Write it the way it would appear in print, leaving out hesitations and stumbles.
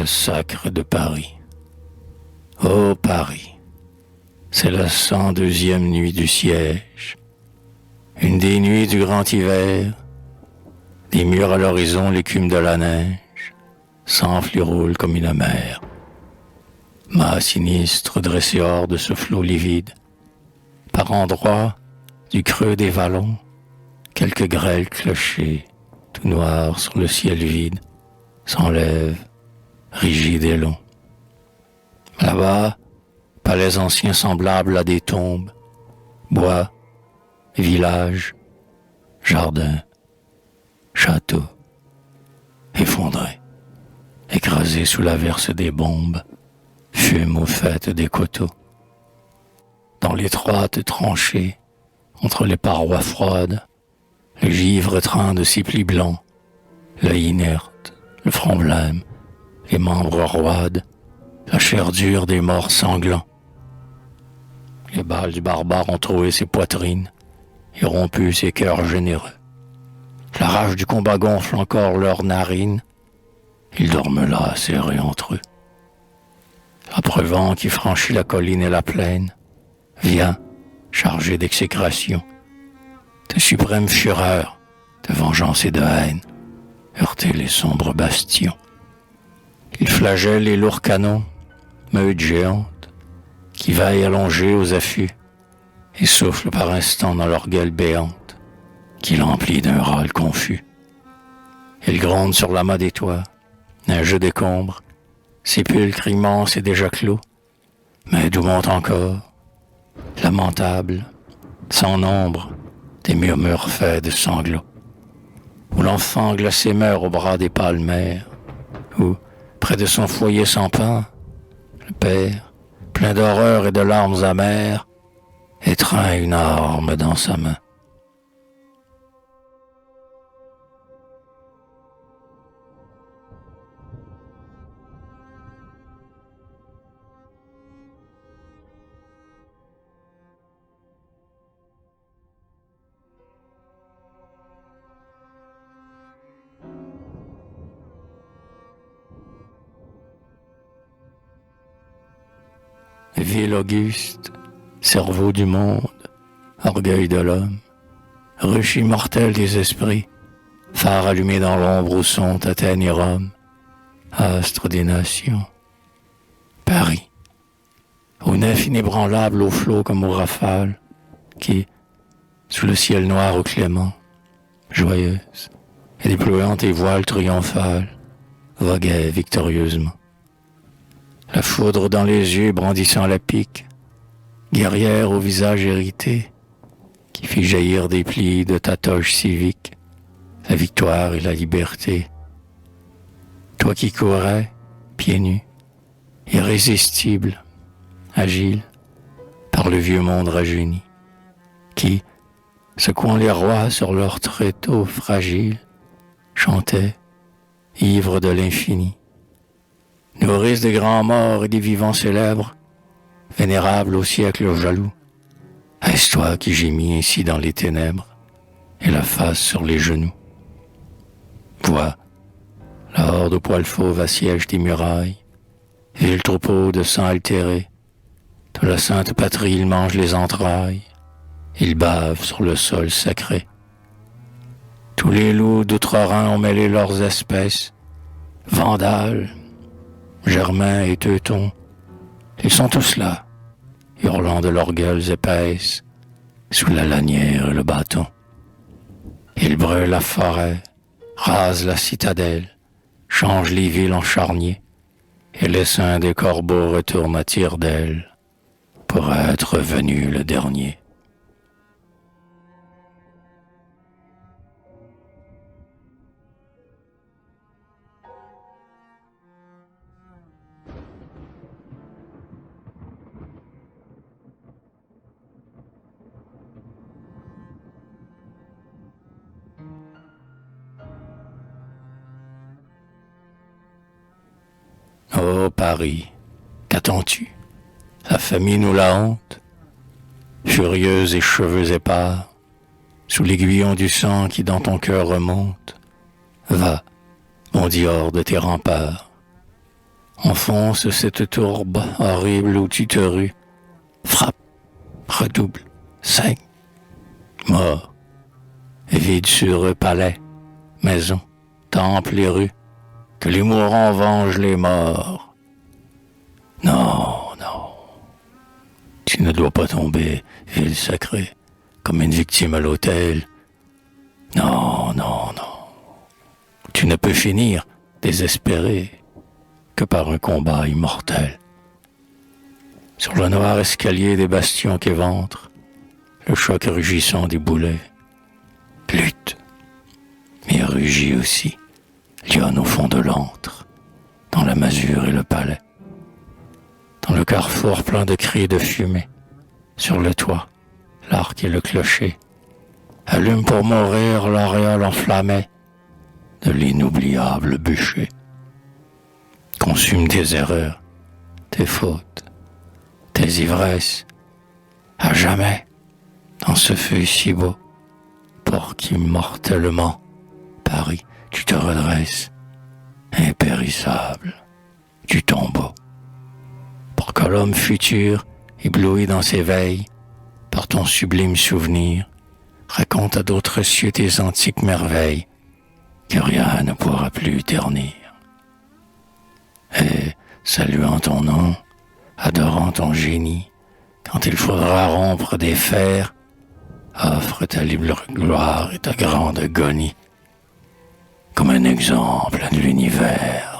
le sacre de Paris. Ô Paris, c'est la 102e nuit du siège, une des nuits du grand hiver, des murs à l'horizon l'écume de la neige, s'enfle et roule comme une mer. Mât sinistre dressé hors de ce flot livide, par endroits, du creux des vallons, quelques grêles clochers, tout noirs sur le ciel vide, s'enlèvent, rigides et longs. Là-bas, palais anciens semblables à des tombes, bois, villages, jardins, châteaux, effondrés, écrasés sous l'averse des bombes, fument aux fêtes des coteaux. Dans l'étroite tranchée, entre les parois froides, le givre train de ses plis blancs, l'œil inerte, le front blême, les membres roides, la chair dure des morts sanglants. Les balles du barbare ont troué ses poitrines et rompu ses cœurs généreux. La rage du combat gonfle encore leurs narines. Ils dorment là, serrés entre eux. L'âpre vent qui franchit la colline et la plaine vient, chargé d'exécration, de suprême fureur, de vengeance et de haine, heurter les sombres bastions. Il flagelle les lourds canons, meutes géantes, qui veillent allongés aux affûts et soufflent par instants dans leur gueule béante, qui l'emplit d'un râle confus. Il gronde sur l'amas des toits, un jeu décombre, sépulcre immense et déjà clos, mais d'où monte encore, lamentable, sans nombre, des murmures faits de sanglots, où l'enfant glacé meurt au bras des palmaires, où, près de son foyer sans pain, le père, plein d'horreur et de larmes amères, étreint une arme dans sa main. Ville auguste, cerveau du monde, orgueil de l'homme, ruche immortelle des esprits, phare allumé dans l'ombre où sont Athènes et Rome, astre des nations. Paris, aux nefs inébranlables aux flots comme aux rafales, qui, sous le ciel noir ou clément, joyeuse, et déployant tes voiles triomphales, voguaient victorieusement. La foudre dans les yeux brandissant la pique, guerrière au visage hérité, qui fit jaillir des plis de ta toge civique, la victoire et la liberté. Toi qui courais, pieds nus, irrésistible, agile, par le vieux monde rajeuni, qui, secouant les rois sur leurs tréteaux fragiles, chantait, ivre de l'infini. Nourrice des grands morts et des vivants célèbres, vénérable au siècle jaloux, est-ce toi qui gémis ainsi dans les ténèbres et la face sur les genoux? Vois, la horde aux poils fauves assiège tes murailles, vil troupeau de sang altéré, de la sainte patrie ils mangent les entrailles, ils bavent sur le sol sacré. Tous les loups d'outre-Rhin ont mêlé leurs espèces, vandales, Germains et Teutons, ils sont tous là, hurlant de leurs gueules épaisses, sous la lanière et le bâton. Ils brûlent la forêt, rasent la citadelle, changent les villes en charniers, et les seins des corbeaux retournent à tire-d'aile, pour être venu le dernier. Ô Paris, qu'attends-tu? La famine ou la honte? Furieuse et cheveux épars, sous l'aiguillon du sang qui dans ton cœur remonte, va, bondis hors de tes remparts. enfonce cette tourbe horrible où tu te rues, frappe, redouble, saigne, mort, et vide sur eux palais, maisons, temples et rues, que les mourants vengent les morts. Non, non, tu ne dois pas tomber, ville sacrée, comme une victime à l'autel. Non, non, non, tu ne peux finir, désespéré, que par un combat immortel. Sur le noir escalier des bastions qu'éventrent le choc rugissant des boulets, lutte, mais rugit aussi, lionne au fond de l'antre, dans la masure et le palais. Dans le carrefour plein de cris de fumée, sur le toit, l'arc et le clocher, allument pour mourir l'auréole enflammée de l'inoubliable bûcher. Consume tes erreurs, tes fautes, tes ivresses, à jamais, dans ce feu si beau, pour qu'immortellement, Paris, tu te redresses, impérissable, du tombeau. Pour que l'homme futur, ébloui dans ses veilles, par ton sublime souvenir, raconte à d'autres cieux tes antiques merveilles, que rien ne pourra plus ternir. Et, saluant ton nom, adorant ton génie, quand il faudra rompre des fers, offre ta libre gloire et ta grande agonie, comme un exemple de l'univers.